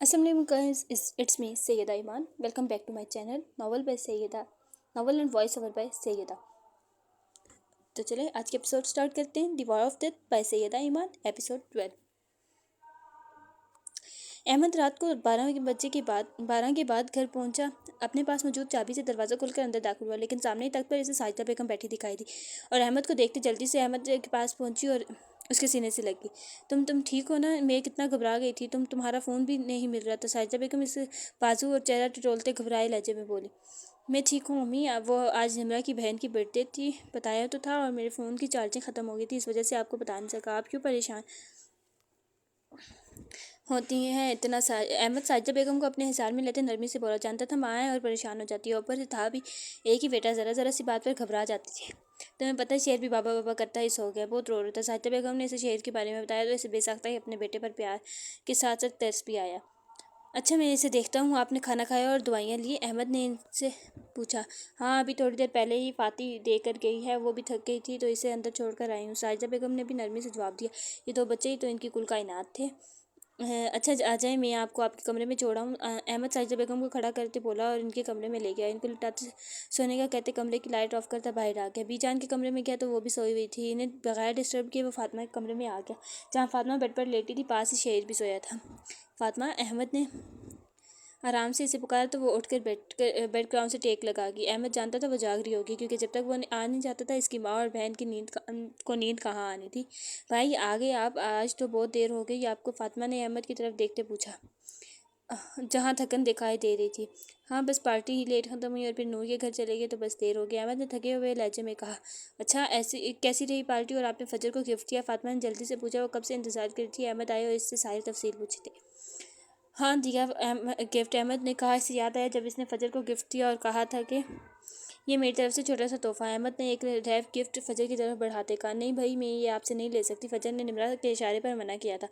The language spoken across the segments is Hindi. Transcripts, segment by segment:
Assalamualaikum guys, it's me Sayyida Iman. Welcome back to my channel Novel and voice over by Sayyida. तो चले आज के एपिसोड स्टार्ट करते हैं। The war of death by Syeda Iman, episode 12। Ahmed रात को 12 के बाद घर पहुंचा। अपने पास मौजूद चाबी से दरवाज़ा खोलकर अंदर दाखिल हुआ, लेकिन सामने ही तख्त पर इसे साजिदा बेगम बैठी दिखाई दी और अहमद को देखते जल्दी से अहमद के पास पहुंची और उसके सीने से लगी। तुम ठीक हो ना? मैं कितना घबरा गई थी। तुम्हारा फ़ोन भी नहीं मिल रहा था। साजिदा बेगम इसे बाजू और चेहरा टटोलते घबराए लहजे में बोली। मैं ठीक हूँ अम्मी। अब वो आज निमरा की बहन की बर्थडे थी, बताया तो था, और मेरे फ़ोन की चार्जिंग ख़त्म हो गई थी, इस वजह से आपको बता नहीं सका। आप क्यों परेशान होती हैं इतना? अहमद साजिदा बेगम को अपने हिसार में लेते नरमी से बोला। जानता था माँ है और परेशान हो जाती है, ऊपर से था भी एक ही बेटा, ज़रा ज़रा सी बात पर घबरा जाती थी। तुम्हें पता है शेर भी बाबा बाबा करता ही सो गया, बहुत रो रहा था। साजिदा बेगम ने इसे शेर के बारे में बताया तो इसे बेसाख्ता ही अपने बेटे पर प्यार के साथ साथ तरस भी आया। अच्छा, मैं इसे देखता हूँ। आपने खाना खाया और दवाइयाँ ली? अहमद ने इनसे पूछा। हाँ, अभी थोड़ी देर पहले ही फाती दे कर गई है, वो भी थक गई थी तो इसे अंदर छोड़ कर आई हूँ। साजिदा बेगम ने भी नरमी से जवाब दिया। ये दो बच्चे ही तो इनकी कुल कायनात थे। अच्छा, आ जाए, मैं आपको आपके कमरे में छोड़ा हूँ। अहमद साजिदा बेगम को खड़ा करते बोला और इनके कमरे में ले गया। इनको लिटाते सोने का कहते कमरे की लाइट ऑफ करता बाहर आ गया। बीजान के कमरे में गया तो वो भी सोई हुई थी। इन्हें बगैर डिस्टर्ब किए वो फातिमा के कमरे में आ गया, जहाँ फातिमा बेड पर लेटी थी। पास ही शेर भी सोया था। फातिमा, अहमद ने आराम से इसे पुकारा तो वो उठकर बेड क्राउन से टेक लगा गई। अहमद जानता था वो जाग रही होगी, क्योंकि जब तक वो आ नहीं जाता था इसकी माँ और बहन की नींद कहाँ आनी थी। भाई आ गए आप? आज तो बहुत देर हो गई आपको, फातिमा ने अहमद की तरफ देखते पूछा, जहाँ थकन दिखाई दे रही थी। हाँ, बस पार्टी ही लेट ख़त्म हुई और फिर नूर के घर चले गए तो बस देर हो गई, अहमद ने थके हुए लहजे में कहा। अच्छा, ऐसी कैसी रही पार्टी और आपने फजर को गिफ्ट किया? फातिमा ने जल्दी से पूछा। वो कब से इंतज़ार कर रही थी। अहमद आए और इससे सारी तफसील पूछी थी। हाँ दिया गिफ्ट, अहमद ने कहा। इससे याद आया जब इसने फजर को गिफ्ट दिया और कहा था कि ये मेरी तरफ से छोटा सा तोहफा। अहमद ने एक रैप गिफ्ट फजर की तरफ बढ़ाते कहा। नहीं भाई, मैं ये आपसे नहीं ले सकती। फजर ने निमरा के इशारे पर मना किया था।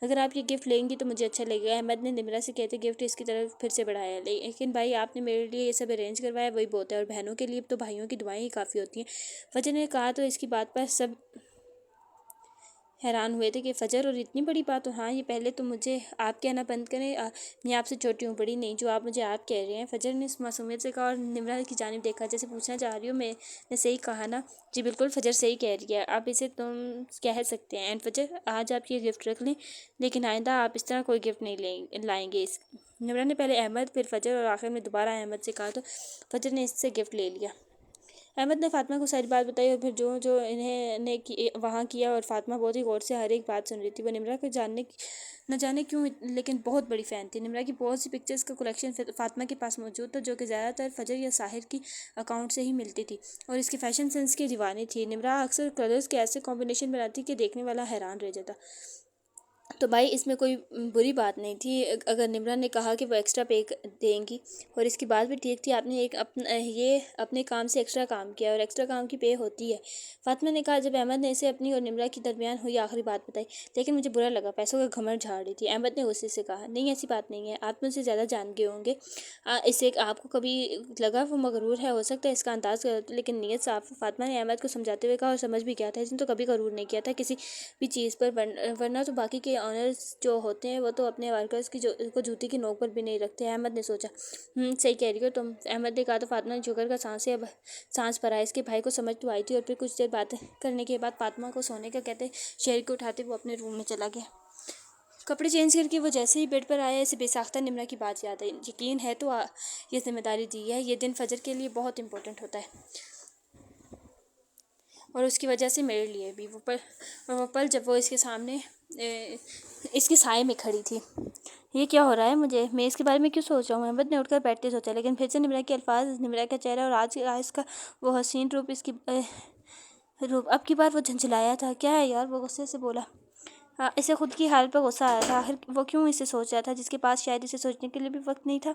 अगर आप ये गिफ्ट लेंगी तो मुझे अच्छा लगेगा। अहमद ने निमरा से कहते गिफ्ट इसकी तरफ फिर से बढ़ाया। लेकिन भाई, आपने मेरे लिए ये सब अरेंज करवाया, वही बहुत है, और बहनों के लिए तो भाइयों की दुआएं ही काफ़ी होती हैं। फजर ने कहा तो इसकी बात पर सब हैरान हुए थे कि फ़जर, और इतनी बड़ी बात? और हाँ, ये पहले तो मुझे आप कहना बंद करें। मैं आपसे छोटी हूँ, बड़ी नहीं, जो आप मुझे आप कह रहे हैं। फ़जर ने मासूमियत से कहा और निमरा की जानिब देखा, जैसे पूछना चाह रही हो मैंने सही कहा ना? जी बिल्कुल, फ़जर सही कह रही है, आप इसे तुम कह सकते हैं। एंड फ़जर, आज आप ये गिफ्ट रख लें, लेकिन आइंदा आप इस तरह कोई गिफ्ट नहीं लाएंगे। इस निमरा ने पहले अहमद, फिर फ़जर और आखिर में दोबारा अहमद से कहा तो फ़जर ने इससे गिफ्ट ले लिया। अहमद ने फातिमा को सारी बात बताई और फिर जो जो इन्हें ने वहाँ किया, और फातिमा बहुत ही गौर से हर एक बात सुन रही थी। वो निमरा को न जाने क्यों लेकिन बहुत बड़ी फ़ैन थी। निमरा की बहुत सी पिक्चर्स का कलेक्शन फातिमा के पास मौजूद था, जो कि ज़्यादातर फजर या साहिर की अकाउंट से ही मिलती थी, और इसके फैशन सेंस की दीवानी थी। निमरा अक्सर कलर्स के ऐसे कॉम्बिनेशन बनाती कि देखने वाला हैरान रह जाता। तो भाई, इसमें कोई बुरी बात नहीं थी अगर निमरा ने कहा कि वो एक्स्ट्रा पे देंगी, और इसकी बात भी ठीक थी। आपने ये अपने काम से एक्स्ट्रा काम किया और एक्स्ट्रा काम की पे होती है, फातिमा ने कहा, जब अहमद ने इसे अपनी और निमरा के दरमियान हुई आखिरी बात बताई। लेकिन मुझे बुरा लगा, पैसों का घमंड झाड़ रही थी। अहमद ने गुस्से से कहा। नहीं, ऐसी बात नहीं है, आप मुझसे ज़्यादा जान गए होंगे। इससे आपको कभी लगा वो मगरूर है? हो सकता है इसका अंदाज़ गलत हो, लेकिन नीयत साफ है, फातिमा ने अहमद को समझाते हुए कहा, और समझ भी किया था। इसने तो कभी गरूर नहीं किया था किसी भी चीज़ पर, वरना तो बाकी के ऑनर्स जो होते हैं वो तो अपने वर्कर्स की को जूती की नोक पर भी नहीं रखते। अहमद ने सोचा। सही कह रही हो तुम, अहमद ने कहा तो फातिमा ने जुगर का सांस भरा। इसके भाई को समझ तो आई थी, और फिर कुछ देर बात करने के बाद फातिमा को सोने का कहते शेर को उठाते वो अपने रूम में चला गया। कपड़े चेंज करके वो जैसे ही बेड पर आया, इसे बेसाख्ता निमरा की बात याद आई। यकीन है तो ये जिम्मेदारी दी है। ये दिन फजर के लिए बहुत इंपॉर्टेंट होता है, और उसकी वजह से मेरे लिए भी। वो पल जब वो इसके सामने इसके साए में खड़ी थी। ये क्या हो रहा है? मैं इसके बारे में क्यों सोच रहा हूँ? अहमद ने उठकर बैठते सोचा, लेकिन फिर से निमरा के अल्फाज, निमरा का चेहरा और आज का वो हसीन रूप, इसकी रूप अब की बार वो झंझलाया था। क्या है यार? वो गुस्से से बोला। हाँ, इसे खुद की हालत पर गुस्सा आया था। आखिर वो क्यों इसे सोच रहा था, जिसके पास शायद इसे सोचने के लिए भी वक्त नहीं था।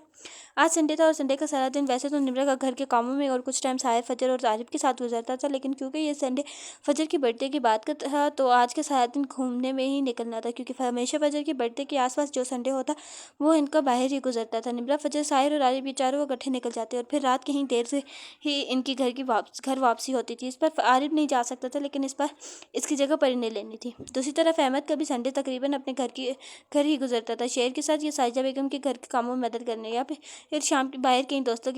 आज संडे था, और संडे का सारा दिन वैसे तो निमरा का घर के कामों में और कुछ टाइम साहिर, फजर और आरिफ के साथ गुजरता था, लेकिन क्योंकि ये संडे फजर की बर्थडे की बात का था, तो आज का सारा दिन घूमने में ही निकलना था, क्योंकि हमेशा फजर की बर्थडे के आसपास जो संडे होता वो इनका बाहर ही गुजरता था। निमरा, फजर, साहिर और आरिफ, ये चारों इकट्ठे निकल जाते, और फिर रात कहीं देर से ही इनकी घर वापसी होती थी। इस पर आरिफ नहीं जा सकता था, लेकिन इस पर इसकी जगह परी ने लेनी थी। दूसरी तरफ अहमद कभी संडे तकरीबन अपने घर ही गुजरता था। शेर के साथ या साहिजा बेगम के घर के कामों में मदद करने या फिर शाम के बाहर कहीं दोस्तों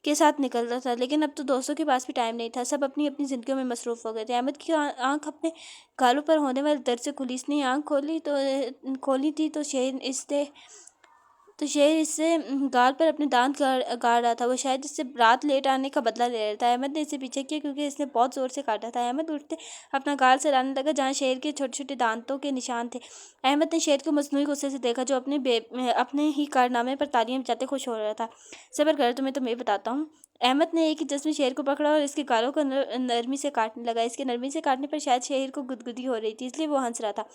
के साथ निकलता था। लेकिन अब तो दोस्तों के पास भी टाइम नहीं था, सब अपनी अपनी जिंदगियों में मसरूफ हो गए थे। अहमद की आंख अपने गालों पर होने वाले दर्द से खुली। इसने आंख खोली थी तो शेर इससे गाल पर अपने दांत गाड़ रहा था। वो शायद इससे रात लेट आने का बदला ले रहा था। अहमद ने इसे पीछे किया क्योंकि इसने बहुत ज़ोर से काटा था। अहमद उठते अपना गाल सराहने लगा जहाँ शेर के छोटे छोटे दांतों के निशान थे। अहमद ने शेर को मसनूई गुस्से से देखा जो अपने ही कारनामे पर तालियां बजाते खुश हो रहा था। सब्र कर, तुम्हें तो मैं बताता हूँ। अहमद ने एक ही जज्ब में शेर को पकड़ा और इसके गालों को नरमी से काटने लगा। इसके नरमी से काटने पर शायद शेर को गुदगुदी हो रही थी, इसलिए वो हंस रहा था।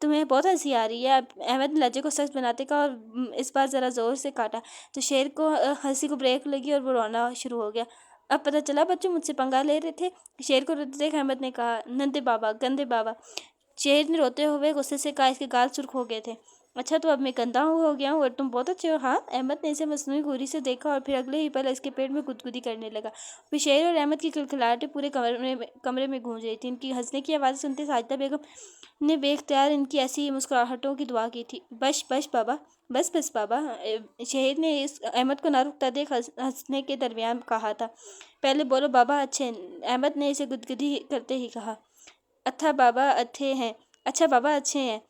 तुम्हें बहुत हंसी आ रही है। अहमद ने लहजे को सख्त बनाते कहा और इस बार ज़रा ज़ोर से काटा तो शेर को हंसी को ब्रेक लगी और वो रोना शुरू हो गया। अब पता चला बच्चों मुझसे पंगा ले रहे थे, शेर को रोते देख अहमद ने कहा। नंदे बाबा, गंदे बाबा, शेर ने रोते हुए गुस्से से कहा। इसके गाल सुर्ख हो गए थे। अच्छा, तो अब मैं गंदा हो गया हूँ और तुम बहुत अच्छे हो, हाँ? अहमद ने इसे मसनूई घूरी से देखा और फिर अगले ही पल इसके पेट में गुदगुदी करने लगा। फिर शेर और अहमद की खिलखिलाहटें पूरे कमरे में गूंज रही थी। इनकी हंसने की आवाज़ सुनते साजिदा बेगम ने बेख्तियार इनकी ऐसी मुस्कुराहटों की दुआ की थी। बस बस बाबा, बस बस बाबा, शेर ने इस अहमद को ना रुकता देख हंसने के दरमियान कहा था। पहले बोलो बाबा अच्छे हैं। अहमद ने इसे गुदगुदी करते ही कहा। अच्छा बाबा अच्छे हैं, अच्छा बाबा अच्छे हैं,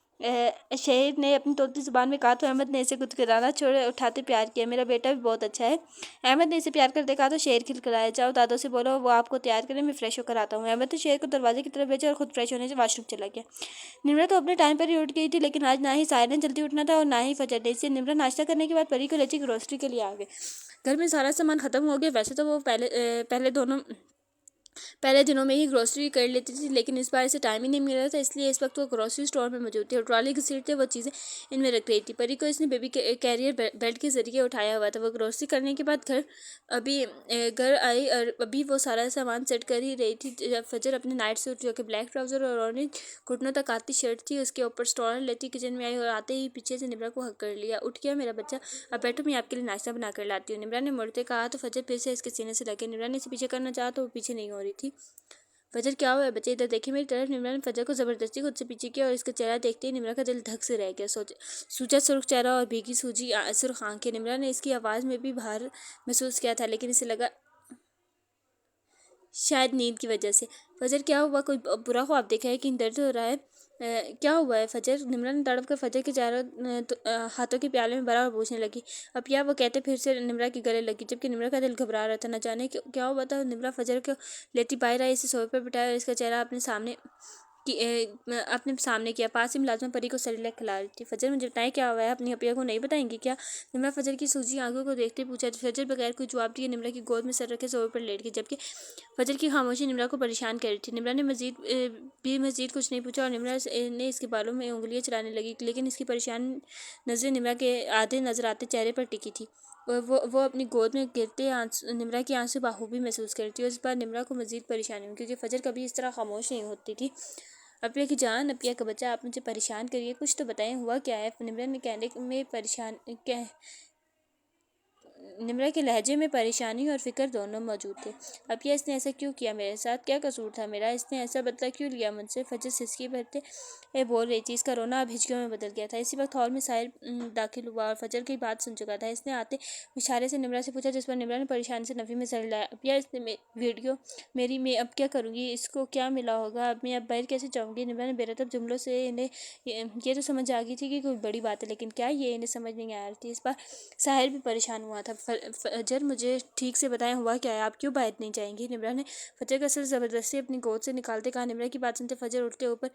शेर ने अपनी तोतली ज़ुबान में कहा। तो अहमद ने इसे गुदगुदाना छोड़े उठाते प्यार किया। मेरा बेटा भी बहुत अच्छा है। अहमद ने इसे प्यार करते कहा तो शेर खिलखिलाया। जाओ दादों से बोलो वो आपको तैयार करें, मैं फ्रेश होकर आता हूँ। अहमद ने शेर को दरवाजे की तरफ भेजा और खुद फ्रेश होने से वॉशरूम चला गया। निम्रा तो अपने टाइम पर ही उठ गई थी, लेकिन आज ना ही सायर ने जल्दी उठना था और ना ही फजर ने। इससे निम्रा नाश्ता करने के बाद परी को लेकर ग्रोसरी के लिए आ गए। घर में सारा सामान ख़त्म हो गया। वैसे तो वो पहले दिनों में ही ग्रोसरी कर लेती थी, लेकिन इस बार इसे टाइम ही नहीं मिल रहा था, इसलिए इस वक्त वो ग्रोसरी स्टोर में मौजूद थी और ट्रॉली घसीटते वो चीज़ें इनमें रख रही थी। परी को इसने बेबी कैरियर बेल्ट के ज़रिए उठाया हुआ था। वो ग्रोसरी करने के बाद घर आई और अभी वो सारा सामान सेट कर ही रही थी जब फजर अपने नाइट सूट जो कि ब्लैक ट्राउज़र और ऑरेंज घुटनों तक आती शर्ट थी उसके ऊपर स्टॉल लेती किचन में आई और आते ही पीछे से निम्रा को हक कर लिया। उठ गया मेरा बच्चा, अब बैठो, मैं आपके लिए नाश्ता बना कर लाती हूँ। निम्रा ने मुड़ते कहा तो फजर फिर से इसके सीने से लगे। निम्रा ने इसे पीछे करना चाहा तो वो पीछे नहीं हो रही थी। फजर क्या हुआ है बच्चे, इधर देखिए मेरी तरफ। निम्रा ने फजर को ज़बरदस्ती खुद से पीछे किया और इसका चेहरा देखते ही निम्रा का दिल धक से रह गया। सूजा सुर्ख चेहरा और भीगी सुर्ख आंखें। निम्रा ने इसकी आवाज़ में भी भार महसूस किया था, लेकिन इसे लगा शायद नींद की वजह से। फजर क्या हुआ, कोई बुरा ख्वाब देखा है कि दर्द हो रहा है? क्या हुआ है फजर? निम्रा ने तड़प कर फजर के चारों हाथों के प्याले में भरा और पूछने लगी। अब या वो कहते फिर से निम्रा के गले लगी, जबकि निम्रा का दिल घबरा रहा था। न जाने क्या हुआ था। निम्रा फजर को लेती बाहर आई, इसे सोफे पर बिठाया और इसका चेहरा अपने सामने किया। पास ही मुलाजमा परी को सेरेलैक खिला रही थी। फजर मुझे बताएं क्या हुआ है, अपनी अपिया को नहीं बताएंगी क्या? निम्रा फजर की सूजी आंखों को देखते पूछा। फजर बगैर कोई जवाब दिए निम्रा की गोद में सर रखे सोफे पर लेट गई, जबकि फजर की खामोशी निम्रा को परेशान कर रही थी। निम्रा ने मजीद कुछ नहीं पूछा और निम्रा ने इसके बालों में उंगलियां चलाने लगी, लेकिन इसकी परेशान नजरें निम्रा के आधे नजर आते चेहरे पर टिकी थी। वो अपनी गोद में गिरते निम्रा की आंसू बाखूबी महसूस करती और इस बार निम्रा को मजीद परेशानी हुई, क्योंकि फजर कभी इस तरह खामोश नहीं होती थी। अपिया की जान, अपिया का बच्चा, आप मुझे परेशान करिए, कुछ तो बताएं, हुआ क्या है? निम्रा के लहजे में परेशानी और फिक्र दोनों मौजूद थे। अब यह इसने ऐसा क्यों किया? मेरे साथ क्या कसूर था मेरा? इसने ऐसा बदला क्यों लिया मुझसे? फजर सिसकी भरते बोल रही थी। इसका रोना अब हिचकियों में बदल गया था। इसी वक्त हॉल में साहिर दाखिल हुआ और फजर की बात सुन चुका था। इसने आते इशारे से निम्रा से पूछा, जिस पर निम्रा ने परेशानी से नफ़ी में सर लाया। अब यह इसने वीडियो मेरी मैं अब क्या करूँगी? इसको क्या मिला होगा? अब मैं अब बाहर कैसे जाऊँगी? निम्रा ने बेरतब जुमलों से इन्हें ये तो समझ आ गई थी कि कोई बड़ी बात है, लेकिन क्या ये इन्हें समझ नहीं आ रही थी। इस बार साहिर भी परेशान हुआ था। फजर मुझे ठीक से बताएं, हुआ क्या है? आप क्यों बाहर नहीं जाएंगी? निम्रा ने फजर का सिर ज़बरदस्ती अपनी गोद से निकालते कहा। निम्रा की बात सुनते फजर उठते ऊपर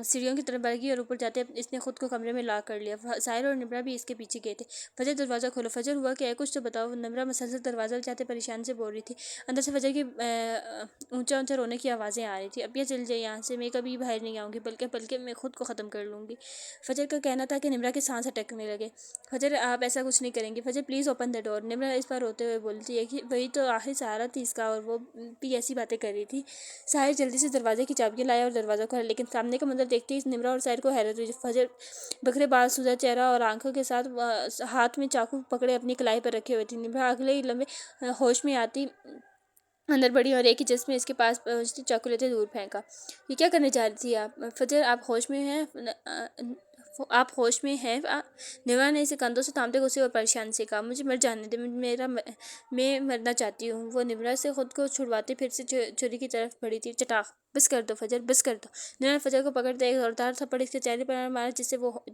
सीढ़ियों की तरफ बढ़ गई और ऊपर जाते इसने खुद को कमरे में ला कर लिया। साहिर और निम्रा भी इसके पीछे गए थे। फजर दरवाज़ा खोलो। फजर हुआ क्या है, कुछ तो बताओ। निम्रा मसलसल दरवाज़ा जाते परेशान से बोल रही थी। अंदर से फजर की ऊंचा ऊंचा रोने की आवाज़ें आ रही थी। अब यह चल जाए यहाँ से, मैं कभी बाहर नहीं आऊँगी, बल्कि मैं खुद को ख़त्म कर लूँगी। फजर का कहना था कि निम्रा के सांस अटकने लगे। फजर आप ऐसा कुछ नहीं करेंगे। फजर please open the door. Nimra इस बार रोते हुए बोलती है कि वही तो आखिर सहारा थी इसका, और वो भी ऐसी बातें कर रही थी। साहिर जल्दी से दरवाजे की चाबियाँ लाया और दरवाज़ा खोला, लेकिन सामने का मंजर देखते ही निम्रा और साहिर को हैरत हुई। फजर बखरे बाल, सूजा चेहरा और आंखों के साथ हाथ में चाकू पकड़े अपनी कलाई पर रखे हुए थी। निम्रा अगले ही लम्बे होश में आती अंदर बढ़ी और एक ही जिस्म इसके पास पहुंचती चाकू लेते दूर फेंका। ये क्या करने जा रही थी आप? फजर, आप होश में हैं? आप होश में हैं? निवा ने इसे कंधों से थामते गुस्से और परेशान से कहा, मुझे मर जाने दे, मैं मरना चाहती हूँ। वो निमरा से खुद को छुड़वाते फिर से छुरी की तरफ बढ़ी थी। चटाक, बस कर दो फजर, बस कर दो। निमरा ने फजर को पकड़ते एक जोरदार थप्पड़ इसके चेहरे पर मारा, जिससे वो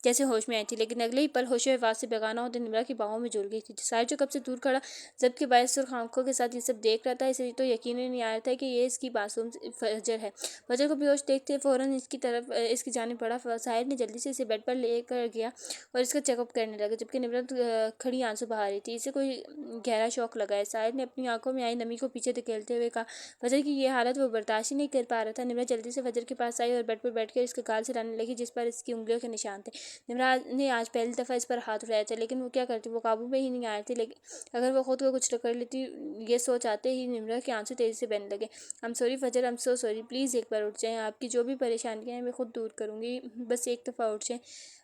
जैसे होश में आई थी, लेकिन अगले ही पल होश आवाज से बेगाना होते निमरा की बाहों में जुड़ गई थी। साहिर जो कब से दूर खड़ा जब के बायस सुर्ख आंखों के साथ ये सब देख रहा था, इसे तो यकीन ही नहीं आ रहा था कि ये इसकी मासूम फजर है। फजर को बेहोश देखते फौरन इसकी तरफ इसकी जानिब बढ़ा। साहिर ने जल्दी से इसे बेड पर लेकर गया और इसका चेकअप करने लगा, जबकि निमरत खड़ी आंसू बहा रही थी। इसे कोई गहरा शौक लगा है। साहिर ने अपनी आंखों में आई नमी को पीछे धकेलते हुए कहा, फजर की ये हालत वो बर्दाश्त ही नहीं कर पा रहा था। निमरत जल्दी से फजर के पास आई और बेड पर बैठकर इसके गाल से लाने लगी, जिस पर इसकी उंगलियों के निशान थे। निमराज ने आज पहली दफ़ा इस पर हाथ उठाया था, लेकिन वो क्या करती, वो काबू में ही नहीं आ रही थी। लेकिन अगर वो खुद को कुछ कर लेती, ये सोच आते ही निमरा के आंसू तेजी से बहने लगे। आई एम सॉरी फजर, I am so sorry, please एक बार उठ जाएं। आपकी जो भी परेशानियां हैं मैं खुद दूर करूंगी, बस एक दफ़ा उठ जाएं,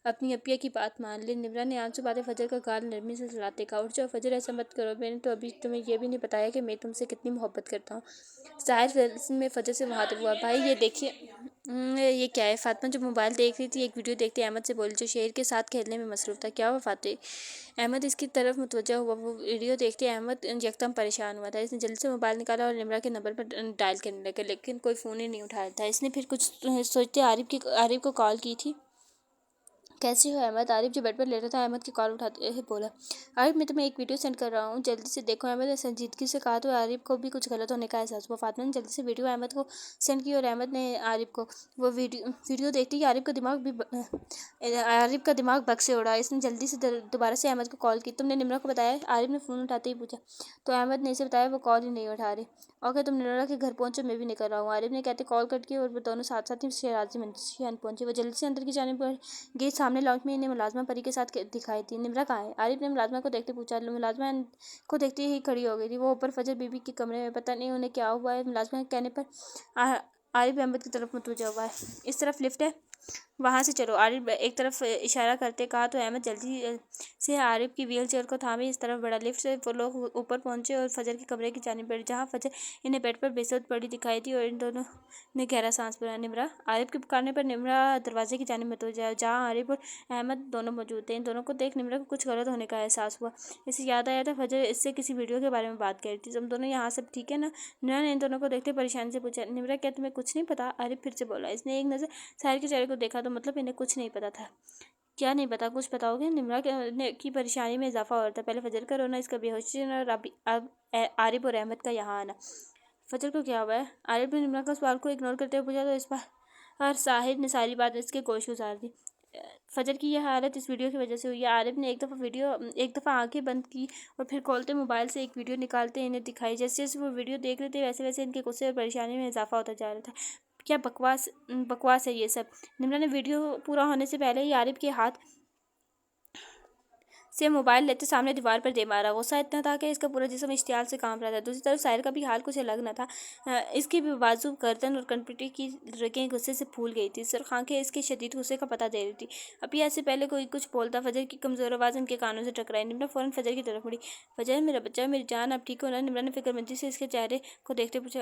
अपनी अपिया की बात मान ले। निमरा ने आंसू बातें फजर का गाल नरमी से चलाते कहा, उठ जाओ फजर, ऐसा मत करो, मैंने तो अभी तुम्हें यह भी नहीं बताया कि मैं तुमसे कितनी मोहब्बत करता हूँ। जाहिर में फजर से मुहातिब हुआ, भाई ये देखिए ये क्या है? फातिमा जो मोबाइल देख रही थी, एक वीडियो देखते अहमद से बोली, जो शेर के साथ खेलने में मसरूफ था। क्या हुआ फातिमा? अहमद इसकी तरफ मुतवज्जा हुआ। वो वीडियो देखते अहमद यकदम परेशान हुआ था। इसने जल्दी से मोबाइल निकाला और निमरा के नंबर पर डायल करने लगा, लेकिन कोई फ़ोन ही नहीं उठा रहा था। इसने फिर कुछ सोचते आरिफ को कॉल की थी। कैसे हो अहमद? आरिफ जो बेड पर लेटा था अहमद की कॉल उठाते हुए बोला, आरिफ मैं तुम्हें एक वीडियो सेंड कर रहा हूँ, जल्दी से देखो। अहमद ने संजीदगी से कहा तो आरिफ को भी कुछ गलत होने का एहसास हुआ। फातिमा ने जल्दी से वीडियो अहमद को सेंड की और अहमद ने आरिफ को। वो वीडियो देखते ही आरिफ का दिमाग बग से उड़ा। इसने जल्दी से दोबारा से अहमद को कॉल की। तुमने निमरा को बताया? आरिफ ने फ़ोन उठाते ही पूछा, तो अहमद ने इसे बताया, वो कॉल ही नहीं उठा रहे। ओके, तुम निमरा के घर पहुंचो, मैं भी निकल रहा हूँ। आरिफ ने कहते कॉल कट की और वो दोनों साथ साथ ही शहराजी मंशियान पहुंचे। वो जल्दी से अंदर की जाने पर गई। सामने लाउंज में इन्हें मुलाजमा परी के साथ दिखाई थी। निमरा कहाँ है? आरिफ ने मुलाजमा को देखते पूछा। मुलाजमा को देखते ही खड़ी हो गई थी। वो ऊपर फजर बीबी के कमरे में, पता नहीं उन्हें क्या हुआ है। मुलाजमा के कहने पर आरिफ अहमद की तरफ मुतवज्जा हुआ है। इस तरफ लिफ्ट है, वहाँ से चलो। आरिफ एक तरफ इशारा करते कहा तो अहमद जल्दी से आरिफ की व्हील चेयर को थामे इस तरफ बढ़ा। लिफ्ट से वो लोग ऊपर पहुंचे और फजर के कमरे की जानिब बढ़े, जहाँ फजर इन्हें बेड पर बेसुध पड़ी दिखाई थी और इन दोनों ने गहरा सांस भरा। निमरा, आरिफ के पुकारने पर निमरा दरवाजे की जानिब में जाए, जहाँ आरिफ और अहमद दोनों मौजूद थे। इन दोनों को देख निमरा को कुछ गलत होने का एहसास हुआ। इसे याद आया था फजर इससे किसी वीडियो के बारे में बात कर रही थी। तुम दोनों यहाँ सब ठीक है ना? निमरा ने इन दोनों को देखते परेशानी से पूछा। निमरा, क्या तुम्हें कुछ नहीं पता? आरिफ फिर से बोला। इसने एक नज़र साहिर के चेहरे को देखा, तो मतलब इन्हें कुछ नहीं पता था। क्या नहीं पता? कुछ बताओगे? निमरा की परेशानी में इजाफा हो रहा था। पहले फजर का रोना, इसका बेहोशी और अब आरिफ और अहमद का यहाँ आना। फजर को क्या हुआ है? आरिफ ने निमरा का सवाल को इग्नोर करते हुए पूछा, तो इस पर साहिर ने सारी बात इसके गोश गुजार दी। फजर की यह हालत इस वीडियो की वजह से हुई है। आरिफ ने एक दफ़ा आंखें बंद की और फिर खोलते मोबाइल से एक वीडियो निकालते इन्हें दिखाई। जैसे जैसे वो वीडियो देख रहे थे, वैसे वैसे इनके गुस्से और परेशानी में इजाफा होता जा रहा था। क्या बकवास है ये सब? निमरा ने वीडियो पूरा होने से पहले ही आरिफ के हाथ से मोबाइल लेते सामने दीवार पर दे मारा। गुस्सा इतना था कि इसका पूरा जिस्म इश्तियाल से कांप रहा था। दूसरी तरफ साहिर का भी हाल कुछ अलग न था। इसकी भी बाजू, गर्दन और कनपटी की रगें गुस्से से फूल गई थी। सुर्ख आंखें इसके शदीद गुस्से का पता दे रही थी। अभी ऐसे पहले कोई कुछ बोलता, फजर की कमज़ोर आवाज़ उनके कानों से टकराई। निमरा फ़ौरन फजर की तरफ मुड़ी। फजर, मेरा बच्चा, मेरी जान, आप ठीक हो ना? निमरा ने फिक्रमंदी से इसके चेहरे को देखते पूछा।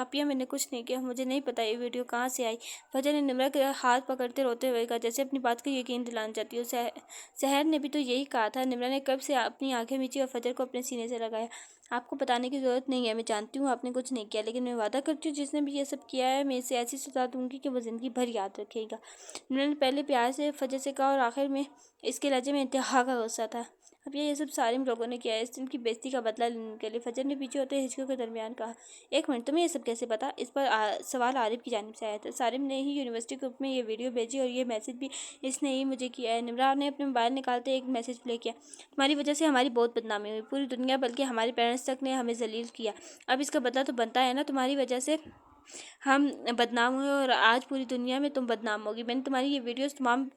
अपिया, मैंने कुछ नहीं किया, मुझे नहीं पता ये वीडियो कहाँ से आई। फजर ने निमरा के हाथ पकड़ते रोते हुए कहा, जैसे अपनी बात का यकीन दिलाना चाहती हो। सहर ने भी तो यही कहा था। निमरा ने कब से अपनी आंखें मीची और फजर को अपने सीने से लगाया। आपको बताने की ज़रूरत नहीं है, मैं जानती हूँ आपने कुछ नहीं किया, लेकिन मैं वादा करती हूँ जिसने भी ये सब किया है, मैं इसे ऐसी सजा दूंगी कि वो ज़िंदगी भर याद रखेगा। निमरा ने पहले प्यार से फजर से कहा और आखिर में इसके लहजे में इंतहा का गुस्सा था। अब ये सब सारे लोगों ने किया है इस दिन की बेइज्जती का बदला लेने के लिए। फजर ने पीछे होते हिचकों के दरमियान कहा, एक मिनट, तुम्हें ये सब कैसे पता? इस पर सवाल आरिफ की जानिब से आया था। सारिफ ने ही यूनिवर्सिटी ग्रुप में ये वीडियो भेजी और ये मैसेज भी इसने ही मुझे किया है। निमरा ने अपने मोबाइल निकालते एक मैसेज प्ले किया, तुम्हारी वजह से हमारी बहुत बदनामी हुई, पूरी दुनिया बल्कि हमारे पेरेंट्स तक ने हमें जलील किया। अब इसका बदला तो बनता है ना? तुम्हारी वजह से हम बदनाम हुए और आज पूरी दुनिया में तुम बदनाम होगी। मैंने तुम्हारी ये वीडियोस तमाम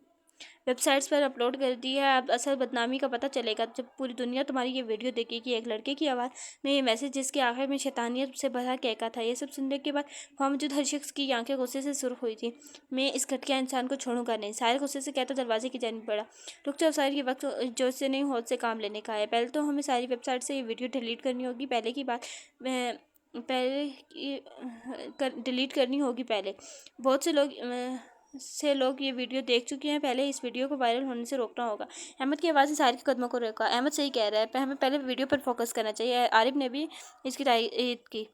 वेबसाइट्स पर अपलोड कर दी है। अब असल बदनामी का पता चलेगा जब पूरी दुनिया तुम्हारी ये वीडियो देखेगी। एक लड़के की आवाज़ में ये मैसेज, जिसके आखिर में शैतानियत से भरा कहका था। ये सब सुनने के बाद वहाँ मौजूद हर शख्स की आंखें गुस्से से सुर्ख हुई थी। मैं इस घटिया इंसान को छोड़ूंगा नहीं, साहिर गुस्से से कहता दरवाजे की जानिब बढ़ा। रुक जाओ साहिर, ये वक्त जो से नहीं होश से काम लेने का है। पहले तो हमें सारी वेबसाइट से ये वीडियो डिलीट करनी होगी। पहले की बात डिलीट करनी होगी पहले। बहुत से लोग ये वीडियो देख चुके हैं, पहले इस वीडियो को वायरल होने से रोकना होगा। अहमद की आवाज़ ने साहिर के कदमों को रोका। अहमद सही कह रहा है, हमें पहले वीडियो पर फोकस करना चाहिए। आरिफ ने भी इसकी तायीद की।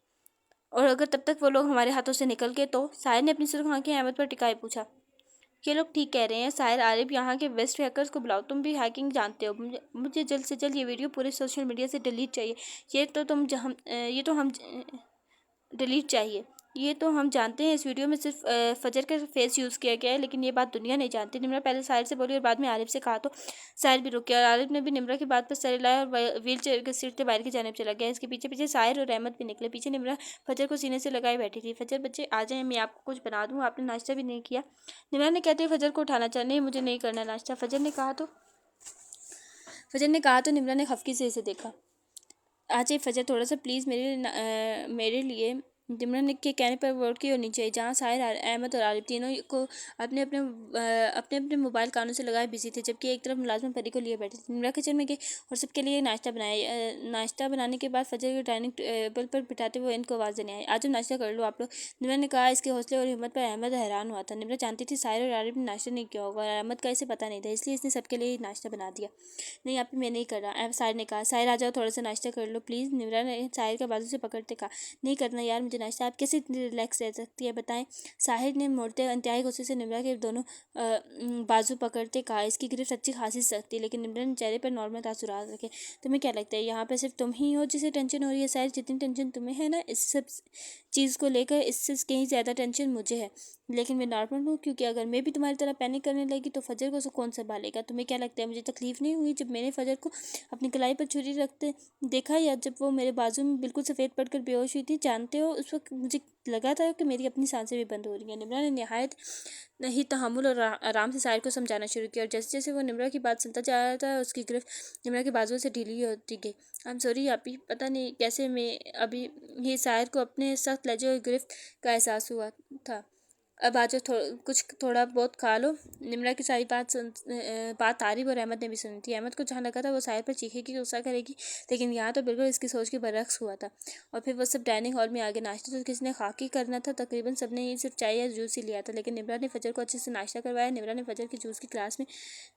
और अगर तब तक वो लोग हमारे हाथों से निकल गए तो? साहिर ने अपनी सिर्फ आंखें अहमद पर टिकाए पूछा। ये लोग ठीक कह रहे हैं साहिर। आरिफ, यहाँ के बेस्ट हैकर्स को बुलाओ, तुम भी हैकिंग जानते हो। मुझे जल्द से जल्द ये वीडियो पूरे सोशल मीडिया से डिलीट चाहिए। ये तो हम जानते हैं। इस वीडियो में सिर्फ फजर का फेस यूज़ किया गया है, लेकिन ये बात दुनिया नहीं जानती। निम्रा पहले साहिर से बोली और बाद में आरिफ से कहा तो साहिर भी रुक गया और आरिफ ने भी निम्रा की बात पर सर हिलाया और व्हील चेयर के सीट से बाहर की जानिब चला गया। इसके पीछे पीछे साहिर और अहमद भी निकले। पीछे निम्रा फजर को सीने से लगाए बैठी थी। फजर बच्चे आ जाएं, मैं आपको कुछ बना दूँ, आपने नाश्ता भी नहीं किया। निम्रा ने कहते हुए फजर को उठाना चाहा। नहीं, मुझे नहीं करना नाश्ता, फजर ने कहा तो निम्रा ने खफकी से इसे देखा। आ जाइए फजर, थोड़ा सा प्लीज़ मेरे लिए। निम्रा के कहने पर वोट की होनी चाहिए। जहाँ साहिर, अहमद और आरिफ तीनों को अपने अपने मोबाइल कानों से लगाए बिजी थे, जबकि एक तरफ मुलाजमा परी को लिए बैठे थे। निम्रा किचन में गई और सबके लिए नाश्ता बनाया। नाश्ता बनाने के बाद फजर के डाइनिंग टेबल पर बिठाते हुए इनको आवाज़ देने आई। आज हम नाश्ता कर लो आप लोग, निम्रा ने कहा। इसके हौसले और हिम्मत पर अहमद हैरान हुआ था। निम्रा जानती थी साहिर और आरिफ ने नाश्ता नहीं किया होगा और अहमद का इसे पता नहीं था, इसलिए इसने सबके लिए नाश्ता बना दिया। नहीं आप, मैं नहीं कर रहा, साहिर ने कहा। साहिर आ जाओ, थोड़ा सा नाश्ता कर लो प्लीज़, निम्रा ने साहिर का बाजू से पकड़ते कहा। नहीं करना यार मुझे नाश्ता, आप कैसे इतनी रिलैक्स रह सकती है बताएं। साहिर ने मोड़ते इंतहाई गुस्से से निम्रा के दोनों बाजू पकड़ते कहा। इसकी गिरफ्त अच्छी खासी सख्त थी, लेकिन निम्रा ने चेहरे पर नॉर्मल तासुरात रखे। तुम्हें क्या लगता है यहाँ पर सिर्फ तुम ही हो जिसे टेंशन हो रही है? साहिर, जितनी टेंशन तुम्हें है ना इस सब चीज़ को लेकर, इससे कहीं ज़्यादा टेंशन मुझे है। लेकिन मैं नॉर्मल हूँ, क्योंकि अगर मैं भी तुम्हारी तरह पैनिक करने लगी तो फजर को कौन संभालेगा? तुम्हें क्या लगता है मुझे तकलीफ नहीं हुई जब मैंने फजर को अपनी कलाई पर छुरी रखते देखा, या जब वो मेरे बाजू में बिल्कुल सफ़ेद पड़कर बेहोश हुई थी? जानते हो, उस वक्त मुझे लगा था कि मेरी अपनी सांसें भी बंद हो रही हैं। निम्रा ने नहायत ही तहम्मुल और आराम से साहिर को समझाना शुरू किया, और जैसे जैसे वो निम्रा की बात सुनता जा रहा था उसकी गिरफ्त निम्रा के बाजुओं से ढीली होती गई। आई एम सॉरी आपी, पता नहीं कैसे मैं अभी ये साहिर को अपने सख्त लहजे और गिरफ्त का एहसास हुआ था। अब आ जाओ, कुछ थोड़ा बहुत खा लो। निम्रा की सारी बात आरिफ और अहमद ने भी सुनी थी। अहमद को जहाँ लगा था वो साहिर पर चीखेगी, गुस्सा करेगी, लेकिन यहाँ तो बिल्कुल इसकी सोच के बरक्स हुआ था। और फिर वो सब डाइनिंग हॉल में आगे। नाश्ता तो किसी ने खाकी करना था, तकरीबन सबने ही सिर्फ चाय या जूस ही लिया था, लेकिन निम्रा ने फजर को अच्छे से नाश्ता करवाया। निम्रा ने फजर की जूस की ग्लास में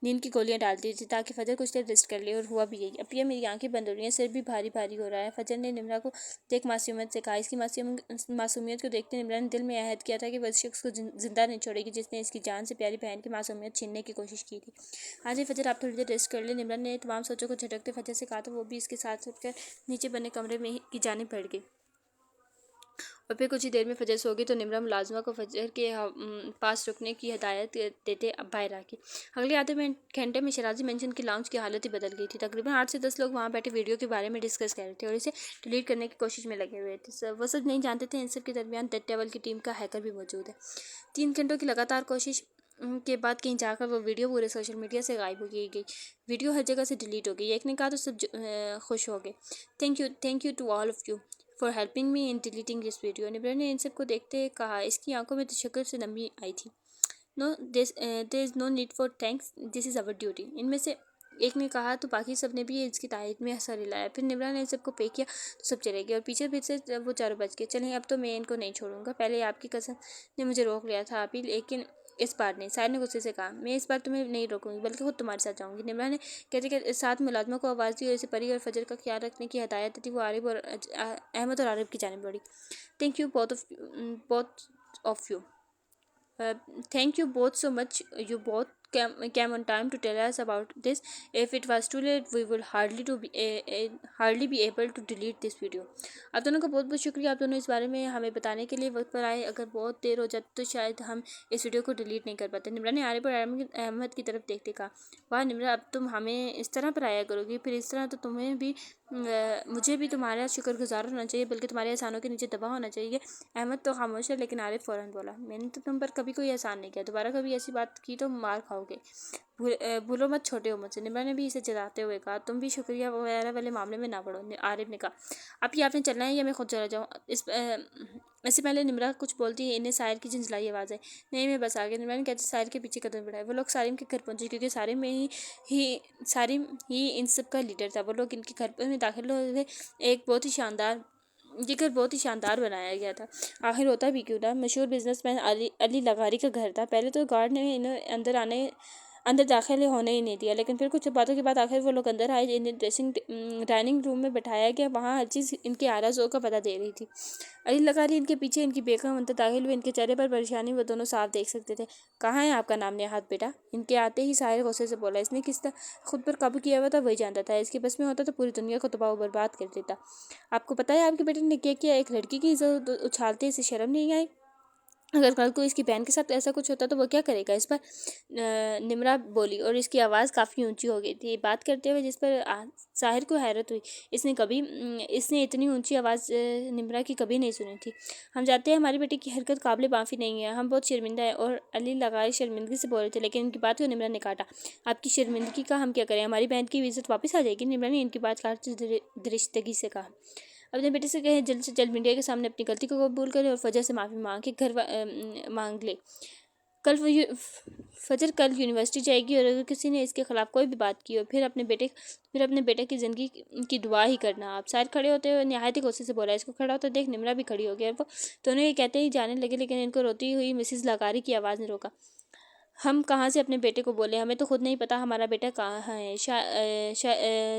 नींद की गोलियाँ डाल दी थी ताकि फजर कुछ देर रेस्ट कर ले, और हुआ भी यही। अब ये मेरी आंखें बंद हो रही हैं, सिर भी भारी भारी हो रहा है। फजर ने निम्रा को देख मासूमियत से कहा। इसकी मासूमियत को देखते निम्रा ने दिल में अहद किया था कि वह इस शख्स को जिंदा नहीं छोड़ेगी जिसने इसकी जान से प्यारी बहन की मासूमियत छीनने की कोशिश की थी। हाँ जी फजर, आप थोड़ी देर रेस्ट कर ले, निम्रा ने तमाम सोचों को झटकते फजर से कहा, तो वो भी इसके साथ उठकर नीचे बने कमरे में की जानिब बढ़ गई। और फिर कुछ ही देर में फजर सो गई तो निम्रा मुलाजमा को फजर के पास रुकने की हिदायत देते अब बाहर आ गई। अगले आधे घंटे में शराजी मेंशन की लाउंज की हालत ही बदल गई थी। तकरीबन 8 से 10 लोग वहाँ बैठे वीडियो के बारे में डिस्कस कर रहे थे और इसे डिलीट करने की कोशिश में लगे हुए थे। वो सब नहीं जानते थे इन सब के दरमियान डेड टेबल की टीम का हैकर भी मौजूद है। 3 घंटों की लगातार कोशिश के बाद कहीं जाकर वो वीडियो पूरे सोशल मीडिया से गायब हो गई। वीडियो हर जगह से डिलीट हो गई। एक ने कहा तो सब खुश हो गए। Thank you to all of you for helping me in deleting this video. निब्रा ने इन सबको देखते कहा। इसकी आंखों में तशक्कुर से नमी आई थी। No there is no need for thanks, this is our duty. इनमें से एक ने कहा तो बाकी सब ने भी इसकी तारीफ में हंसा हिलाया। फिर निब्रा ने इन सबको पे किया तो सब चले गए और पीछे से वो चारों बच गए। चलें, अब तो मैं इनको नहीं छोड़ूंगा। पहले आपकी कसम ने मुझे रोक लिया था अभी, लेकिन इस बार नहीं। साहिर ने गुस्से से कहा। मैं इस बार तुम्हें नहीं रोकूंगी, बल्कि खुद तुम्हारे साथ जाऊंगी। निम्रा ने कहते के साथ मुलाजमा को आवाज़ दी और इसे परी और फजर का ख्याल रखने की हदायत दी। वो आरिफ और अहमद और आरिफ की जानिब बढ़ी। Thank you both of you thank you both so much. You both came on time to tell us about this. If it was too late, we would hardly be able to delete this video. आप दोनों का बहुत बहुत शुक्रिया। आप दोनों इस बारे में हमें बताने के लिए वक्त पर आए। अगर बहुत देर हो जाती तो शायद हम इस वीडियो को डिलीट नहीं कर पाते। निम्रा ने आरिफ और अहमद की तरफ देखते कहा, वाह निम्रा, अब तुम हमें इस तरह पर आया करोगी? फिर इस तरह तो तुम्हें भी मुझे भी तुम्हारा शुक्रगुजार होना चाहिए, बल्कि तुम्हारे एहसानों के नीचे दबा होना चाहिए। अहमद तो खामोश है, लेकिन आरिफ फ़ौरन बोला, मैंने तो तुम पर कभी कोई एहसान नहीं किया। दोबारा कभी ऐसी बात की तो मार खाओगे। भूलो मत, छोटे हो मुझसे। निम्रा ने भी इसे जताते हुए कहा, तुम भी शुक्रिया वगैरह वाले मामले में ना पड़ो। आरिफ ने कहा, अब ये आपने चलना है या मैं खुद चला जाऊँ? इससे पहले निम्रा कुछ बोलती है, इन्हें साहिर की झंझलाई आवाज़ है। नहीं, मैं बस आ गई। निम्रा ने कहते साहिर के पीछे कदम बढ़ाए। वो लोग सारिम के घर पहुंचे, क्योंकि सारिम ही इन सब का लीडर था। वो लोग इनके घर में दाखिल हुए। एक बहुत ही शानदार ये घर बहुत ही शानदार बनाया गया था। आखिर होता भी क्यों ना, मशहूर बिजनेसमैन अली अली लगारी का घर था। पहले तो गार्ड ने इन्हें अंदर दाखिल होने ही नहीं दिया, लेकिन फिर कुछ बातों के बाद आखिर वो लोग अंदर आए। इन्हें डाइनिंग रूम में बैठाया गया। वहाँ हर चीज़ इनके आराज़ों का पता दे रही थी। अली लगारी इनके पीछे इनकी बेगम अंदर दाखिल हुए। इनके चेहरे पर परेशानी वो दोनों साफ देख सकते थे। कहाँ है आपका नाम नेहात बेटा? इनके आते ही साहिर गुस्से से बोला। इसने किस तरह खुद पर काबू किया हुआ था वही जानता था। इसके बस में होता तो पूरी दुनिया को तबाह बर्बाद कर देता। आपको पता है आपके बेटे ने क्या किया? एक लड़की की इज्जत उछालते इसे शर्म नहीं आई? अगर कल को इसकी बहन के साथ ऐसा कुछ होता तो वो क्या करेगा? इस पर निम्रा बोली और इसकी आवाज़ काफ़ी ऊंची हो गई थी बात करते हुए, जिस पर साहिर को हैरत हुई। इसने इतनी ऊंची आवाज़ निम्रा की कभी नहीं सुनी थी। हम जानते हैं हमारी बेटी की हरकत काबिल माफ़ी नहीं है। हम बहुत शर्मिंदा है। और अली लगाई शर्मिंदगी से बोल रहे थे, लेकिन इनकी बात को निम्रा ने काटा। आपकी शर्मिंदगी का हम क्या करें? हमारी बहन की इज्जत वापस आ जाएगी। निम्रा ने इनकी बात काटते दृष्टगी से कहा। अपने बेटे से कहे जल्द से जल्द मीडिया के सामने अपनी गलती को कबूल करे और फजर से माफ़ी मांग के मांग ले। फजर कल यूनिवर्सिटी जाएगी और अगर किसी ने इसके खिलाफ कोई भी बात की और फिर अपने बेटे की ज़िंदगी की दुआ ही करना। आप शायद खड़े होते हुए नहायत ही गुस्से से बोला। इसको खड़ा होता देख निम्रा भी खड़ी हो गई और वो दोनों ये कहते ही जाने लगे, लेकिन इनको रोती हुई मिसेस लगारी की आवाज़ ने रोका। हम कहाँ से अपने बेटे को बोले? हमें तो खुद नहीं पता हमारा बेटा कहाँ है।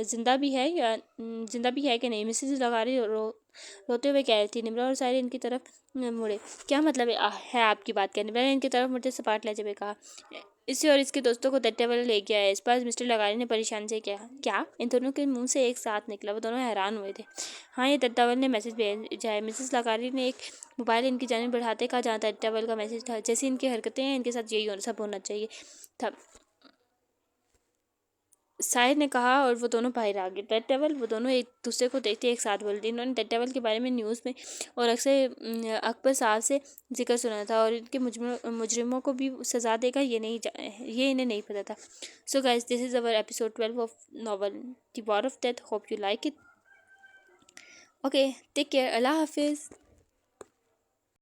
जिंदा भी है कि नहीं? मिसेस लगारी रोते हुए कह रही थी। निम्रा और साहिर इनकी तरफ मुड़े। क्या मतलब है आपकी बात का? निम्रा ने इनकी तरफ मुड़ते सपाट लहजे में कहा। इसे और इसके दोस्तों को तट्टे वाले ले गया है। इस पर मिस्टर लगारी ने परेशान से कहा। क्या? इन दोनों के मुंह से एक साथ निकला। वो दोनों हैरान हुए थे। हाँ, ये तट्टावल ने मैसेज भेजा है। मिसेस लगारी ने एक मोबाइल इनकी जानिब बढ़ाते कहा, जहाँ तट्टावल का मैसेज था। जैसी इनकी हरकतें हैं इनके साथ यही सब होना चाहिए था, साहिर ने कहा। और वो दोनों बाहर आ गए। तट्टावल वो दोनों एक दूसरे को देखते एक साथ बोलते। इन्होंने तट्टावल के बारे में न्यूज़ में और अक्सर अकबर साहब से जिक्र सुना था और इनके मुजरिमों को भी सज़ा देगा ये इन्हें नहीं पता था। So guys, this is our episode 12 of novel the war of death. Hope you like it. Okay, take care. अल्लाह हाफिज़।